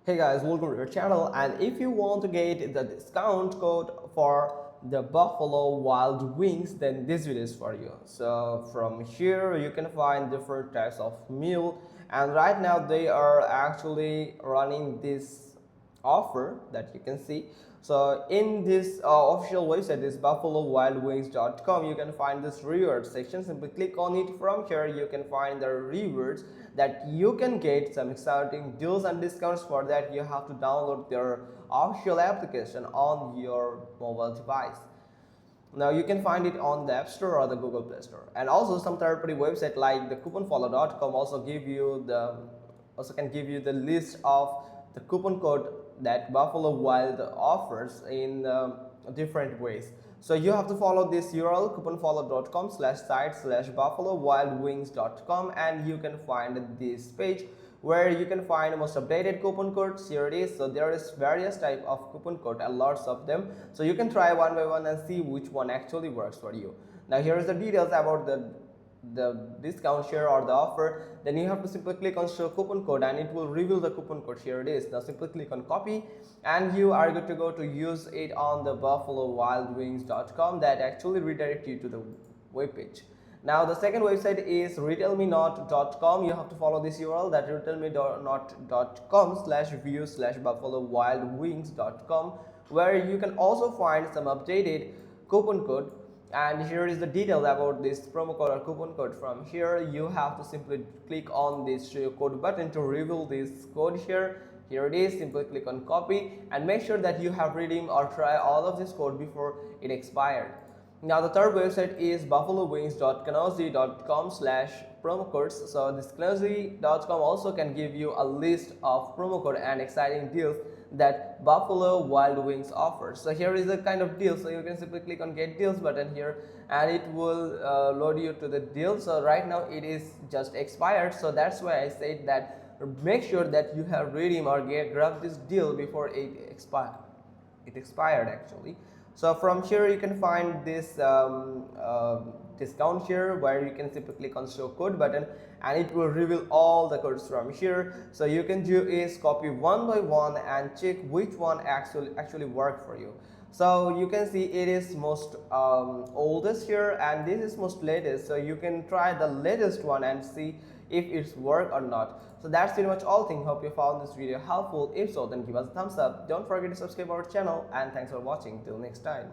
Hey guys, welcome to your channel, and if you want to get the discount code for the Buffalo Wild Wings, then this video is for you. So from here you can find different types of meal, and right now they are actually running this offer that you can see. So in this official website, this buffalowildwings.com, you can find this reward section. Simply click on it. From here you can find the rewards that you can get some exciting deals and discounts. For that you have to download their official application on your mobile device. Now you can find it on the App Store or the Google Play Store, and also some third-party website like the couponfollow.com also can give you the list of the coupon code that Buffalo Wild offers in different ways. So you have to follow this URL couponfollow.com/site/buffalowildwings.com, and you can find this page where you can find most updated coupon codes. Here it is. So there is various type of coupon code and lots of them, so you can try one by one and see which one actually works for you. Now here is the details about the discount share or the offer. Then you have to simply click on show coupon code and it will reveal the coupon code. Here it is. Now simply click on copy and you are good to go to use it on the buffalowildwings.com. that actually redirect you to the web page. Now the second website is retailmenot.com. You have to follow this URL, that retailmenot.com/view/buffalowildwings.com, where you can also find some updated coupon code. And here is the details about this promo code or coupon code. From here you have to simply click on this show code button to reveal this code. Here it is. Simply click on copy and make sure that you have redeemed or try all of this code before it expired. Now the third website is buffalowings.kanozi.com/promo codes. So this kanozi.com also can give you a list of promo code and exciting deals that Buffalo Wild Wings offers. So here is the kind of deal. So you can simply click on get deals button here and it will load you to the deal. So right now it is just expired, so that's why I said that make sure that you have redeemed or grab this deal before it expired actually. So from here you can find this discount here, where you can simply click on show code button and it will reveal all the codes from here. So you can do is copy one by one and check which one actually work for you. So you can see it is most oldest here and this is most latest, so you can try the latest one and see if it's work or not. So that's pretty much all thing. Hope you found this video helpful. If so, then give us a thumbs up. Don't forget to subscribe our channel, and thanks for watching. Till next time.